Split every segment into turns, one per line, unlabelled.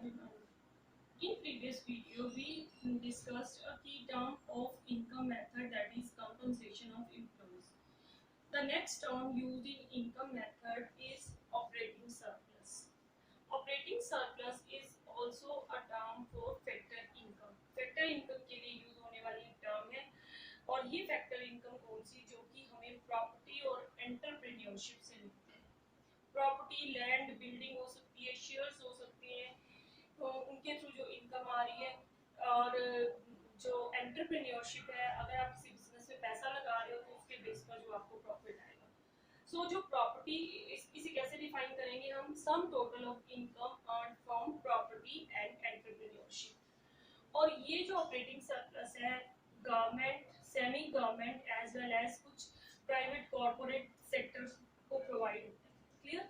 everyone. In previous video, we discussed a key term of income method, that is compensation of employees. The next term used in income method is operating surplus. Operating surplus is also a term for factor income. Factor income के लिए use होने वाली term है और ये factor income कौन सी, जो कि हमें प्रॉपर्टी और एंटरप्रेन्योरशिप से मिलती है। प्रॉपर्टी, लैंड, बिल्डिंग हो सकती है, शेयर्स हो सकते हैं, तो उनके थ्रू जो इनकम आ रही है। और जो एंटरप्रेन्योरशिप है, अगर आप किसी बिजनेस में पैसा लगा रहे हो तो उसके बेस पर जो आपको प्रॉफिट आएगा। सो जो प्रॉपर्टी, इसे कैसे डिफाइन करेंगे हम? Sum total of income earn from property and entrepreneurship. और ये जो ऑपरेटिंग सरप्लस है, government, semi government as well as कुछ प्राइवेट कॉर्पोरेट सेक्टर्स को प्रोवाइड होता है। क्लियर?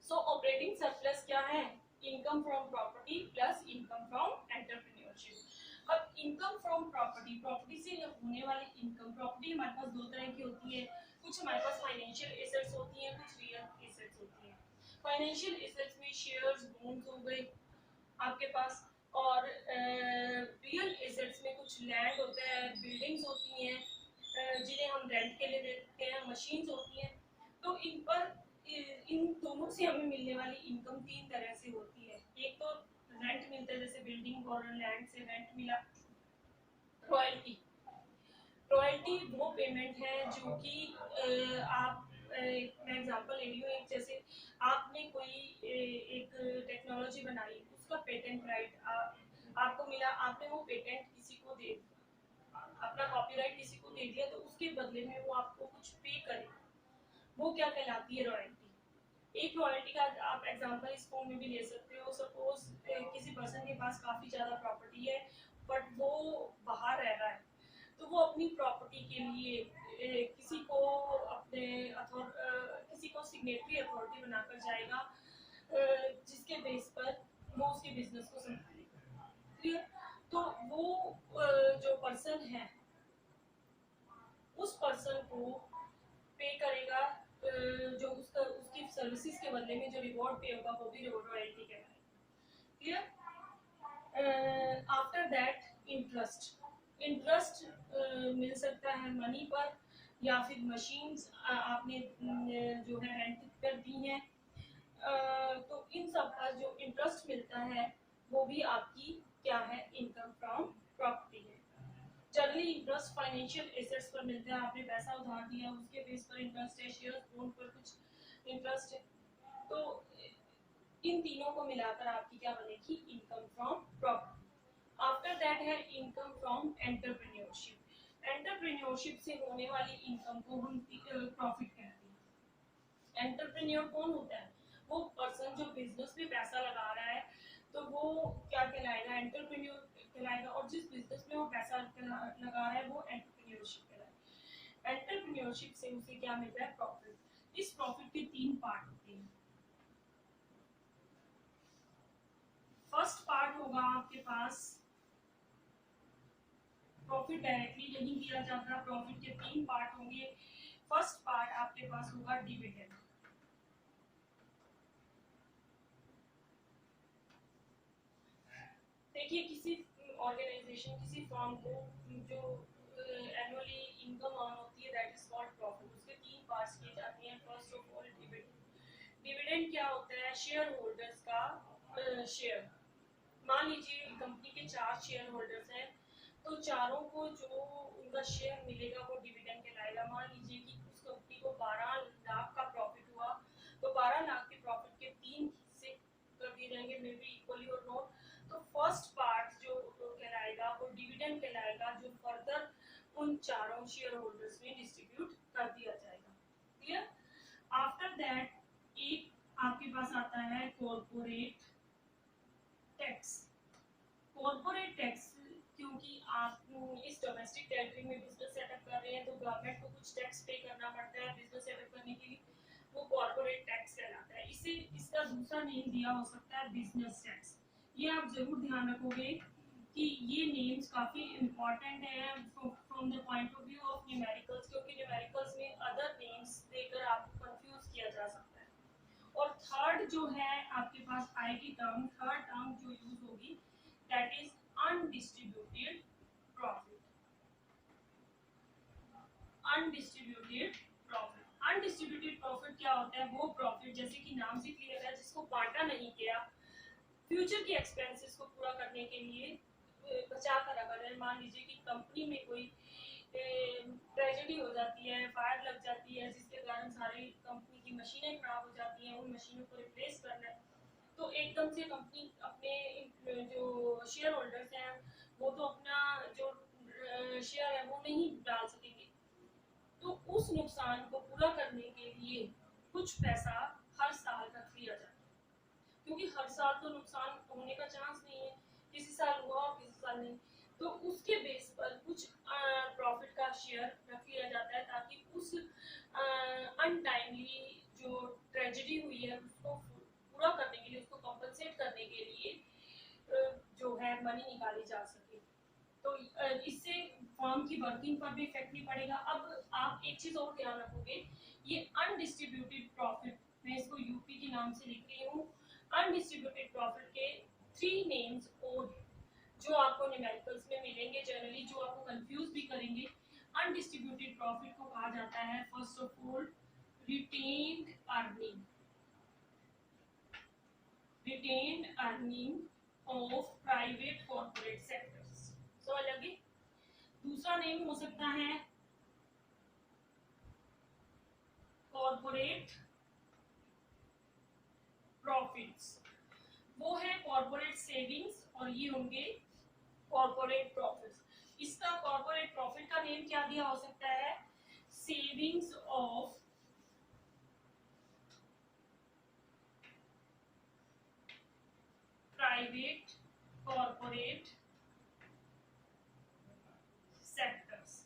सो ऑपरेटिंग सरप्लस क्या है? Income from property plus income from entrepreneurship. अब इनकम फ्रॉम प्रॉपर्टी, प्रॉपर्टी से होने वाली इनकम, प्रॉपर्टी हमारे पास दो तरह की होती है। कुछ हमारे पास फाइनेंशियल एसेट्स होती हैं, कुछ रियल एसेट्स होती हैं। फाइनेंशियल एसेट्स में शेयर्स, बॉन्ड्स हो गए आपके पास, और रियल एसेट्स में कुछ लैंड होता है, बिल्डिंग्स होती हैं जिन्हें हम रेंट के लिए देते हैं, मशीन्स होती हैं। तो इन पर इन दोनों से हमें मिलने वाली इनकम तीन तरह से होती है। एक तो रेंट मिलता है, जैसे बिल्डिंग और लैंड से रेंट मिला। रॉयल्टी, रॉयल्टी वो पेमेंट है जो कि आप, मैं एग्जांपल ले रही हूँ, एक जैसे आपने कोई एक टेक्नोलॉजी बनाई, उसका पेटेंट राइट आपको मिला, आपने वो पेटेंट किसी को दे दिया, अपना कॉपीराइट किसी को दे दिया, तो उसके बदले में वो आपको कुछ पे करेगा। वो क्या कहलाती है? रॉयल्टी। एक रॉयल्टी का आप एग्जांपल इस फॉर्म में भी ले सकते हो। सपोज किसी पर्सन के पास काफी ज्यादा प्रॉपर्टी है, बट वो बाहर रह रहा है, तो वो अपनी प्रॉपर्टी के लिए किसी को अपने किसी को सिग्नेटरी अथॉरिटी बनाकर जाएगा, जिसके बेस पर वो उसके बिजनेस को संभालेगा। क्लियर? तो वो जो पर्सन है, उस पर्सन को पे करेगा, जो उसका उसकी सर्विसेज के बदले में जो रिवॉर्ड पे होगा वो भी रॉयल्टी कहलाएगा। Clear? After that interest, interest मिल सकता है मनी पर, या फिर मशीन्स आपने जो है रेंट पर दी हैं। तो इन सब का जो इंटरेस्ट मिलता है वो भी आपकी क्या है? इनकम फ्रॉम प्रॉपर्टी है। जनरली इंटरेस्ट फाइनेंशियल एसेट्स पर मिलता है, आपने पैसा उधार दिया, उसके बेस पर इंटरेस्ट है, शेयर्स, बॉन्ड पर कुछ इंटरेस्ट है। तो इन तीनों को मिलाकर आपकी क्या बनेगी? Income from property. After that है इनकम फ्रॉम एंटरप्रेन्योरशिप। एंटरप्रेन्योरशिप से होने वाली इनकम को हम प्रॉफिट कहते हैं। एंटरप्रेन्योर कौन होता है? वो पर्सन जो बिजनेस में पैसा लगा रहा है, तो वो क्या कहलाएगा? एंटरप्रेन्योर कहलाएगा। और जिस बिजनेस में वो पैसा लगा रहा है वो एंटरप्रेन्योरशिप कहलाएगा। एंटरप्रेन्योरशिप से उसे क्या मिलता है? प्रॉफिट। इस प्रॉफिट के तीन पार्ट होते हैं। फर्स्ट पार्ट होगा आपके पास प्रॉफिट डायरेक्टली नहीं दिया जाता, प्रॉफिट के तीन पार्ट होंगे। फर्स्ट पार्ट आपके पास होगा डिविडेंड। देखिए, किसी ऑर्गेनाइजेशन, किसी फर्म को जो एनुअली इनकम अर्न होती है, दैट इज कॉल्ड प्रॉफिट। उसके तीन पार्ट्स किए जाते हैं। First of all dividend. Dividend क्या होता है? शेयर होल्डर्स का शेयर। मान लीजिए कंपनी के 4 शेयर होल्डर्स हैं, तो चारों को जो उनका शेयर मिलेगा वो डिविडेंड कहलाएगा। मान लीजिए कि उस कंपनी को 12 लाख का प्रॉफिट हुआ, तो 12 लाख के प्रॉफिट के 3 हिस्से कर दिए जाएंगे, मे बी इक्वली और नॉट। तो फर्स्ट पार्ट जो कहलाएगा वो डिविडेंड कहलाएगा, जो फर्दर उन चारों शेयर होल्डर्स में डिस्ट्रीब्यूट कर दिया जाएगा। क्लियर? आफ्टर दैट एक आपके पास आता है कॉर्पोरेट टैक्स। कॉर्पोरेट टैक्स, क्योंकि आप इस डोमेस्टिक टेरिटरी में बिजनेस सेटअप कर रहे हैं, तो गवर्नमेंट को कुछ टैक्स पे करना पड़ता है बिजनेस सेटअप करने के लिए, वो कॉर्पोरेट टैक्स कहलाता है। इसे इसका दूसरा नेम दिया हो सकता है बिजनेस टैक्स। ये आप जरूर ध्यान रखोगे कि ये नेम्स काफी इंपॉर्टेंट है from the point of view of numericals, क्योंकि न्यूमेरिकल्स में अदर नेम्स देकर आपको कंफ्यूज किया जा सकता है। और थर्ड थर्ड जो है आपके पास आएगी टर्म, थर्ड टर्म जो यूज होगी that is undistributed profit. Undistributed profit, undistributed profit क्या होता है? वो प्रॉफिट जैसे कि नाम से क्लियर है जिसको बांटा नहीं गया, फ्यूचर के एक्सपेंसेस को पूरा करने के लिए बचा कर रखा है। मान लीजिए कि कंपनी में कोई ट्रेजेडी हो जाती है, फायर लग जाती है जिसके कारण सारी कंपनी की मशीनें खराब हो जाती हैं, उन मशीनों को रिप्लेस करना है, तो एकदम से कंपनी अपने जो शेयर होल्डर्स हैं वो तो अपना जो शेयर है वो नहीं डाल सकेंगे, तो उस नुकसान को पूरा करने के लिए कुछ पैसा हर साल रख लिया जाता है, क्योंकि हर साल तो नुकसान होने का चांस नहीं है, किसी साल हुआ और किसी साल नहीं, तो उसके बेस पर कुछ प्रॉफिट का शेयर रख लिया जाता है ताकि उस अनटाइमली जो ट्रेजेडी हुई है उसको पूरा करने के लिए, उसको कॉम्पनसेट करने के लिए जो है मनी निकाली जा सके। तो इससे फर्म की वर्किंग पर भी इफेक्ट नहीं पड़ेगा। अब आप एक चीज और ध्यान रखोगे, ये अनडिस्ट्रीब्यूटेड प्रॉफिट, मैं इसको यूपी के नाम से लिख रही हूँ, अनडिस्ट्रीब्यूटेड प्रॉफिट के 3 नेम्स और जो आपको न्यूमेरिकल्स में मिलेंगे जनरली, जो आपको कंफ्यूज भी करेंगे। अनडिस्ट्रीब्यूटेड प्रॉफिट को कहा जाता है first of all retained earning, retained earning of private corporate sectors, समझ लगे। दूसरा नेम हो सकता है कॉर्पोरेट प्रॉफिट्स, वो है कॉर्पोरेट सेविंग्स, और ये होंगे कॉर्पोरेट प्रॉफिट्स। इसका कॉर्पोरेट प्रॉफिट का नेम क्या दिया हो सकता है? Savings of private corporate sectors.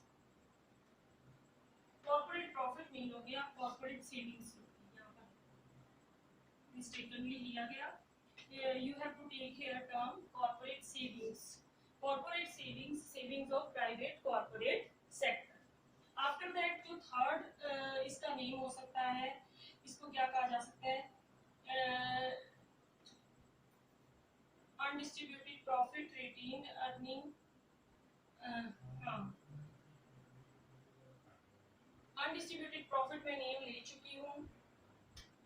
Corporate profit नहीं हो गया, कॉर्पोरेट सेविंग्स यहाँ पर मिस्टेकनली लिया गया। You have to take here term corporate savings, corporate savings, savings of private corporate sector. After that जो थर्ड इसका नेम हो सकता है, इसको क्या कहा जा सकता है? अनडिस्ट्रीब्यूटेड प्रॉफिट, रिटेन्ड अर्निंग, हाँ अनडिस्ट्रीब्यूटेड प्रॉफिट में नेम ले चुकी हूँ।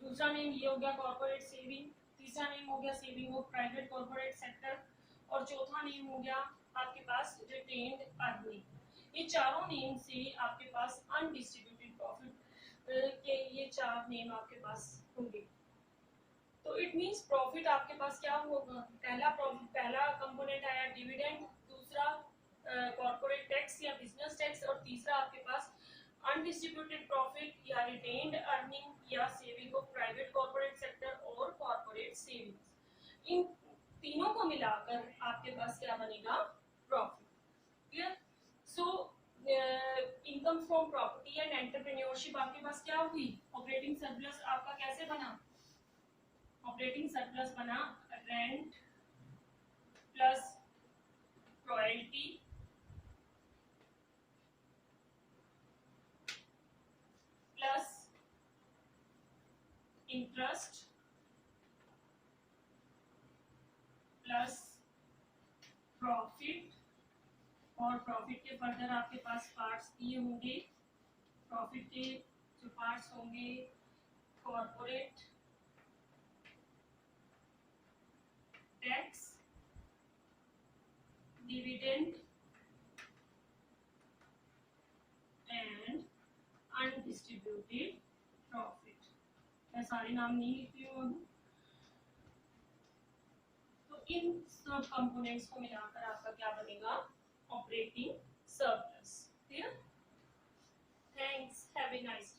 दूसरा नेम ये हो गया कॉर्पोरेट सेविंग, तीसरा नेम हो गया saving of private corporate sector, और चौथा नेम हो गया आपके पास रिटेन्ड अर्निंग। ये चारों नेम से आपके पास अनडिस्ट्रीब्यूटेड प्रॉफिट के ये 4 नेम आपके पास होंगे। तो इट मींस प्रॉफिट आपके पास क्या होगा? पहला कंपोनेंट आया डिविडेंड, दूसरा कॉर्पोरेट टैक्स या बिजनेस टैक्स, और तीसरा आपके पास अनडिस्ट्रीब्यूटेड प्रॉफिट या रिटेन्ड अर्निंग या saving of private corporate sector और कॉर्पोरेट सेविंग्स। इन तीनों को मिलाकर आपके पास क्या बनेगा? Profit. Clear? So income from property and entrepreneurship आपके पास क्या हुई? ऑपरेटिंग सरप्लस आपका कैसे बना? ऑपरेटिंग सरप्लस बना rent plus royalty plus interest plus profit, और प्रॉफिट के फर्दर आपके पास पार्ट्स दिए होंगे। प्रॉफिट के जो पार्ट्स होंगे corporate tax, dividend and undistributed profit. मैं सारे नाम नहीं लिखती हूँ, तो इन सब कंपोनेंट्स को मिलाकर आपका क्या बनेगा? Operating surplus. Clear? Thanks, have a nice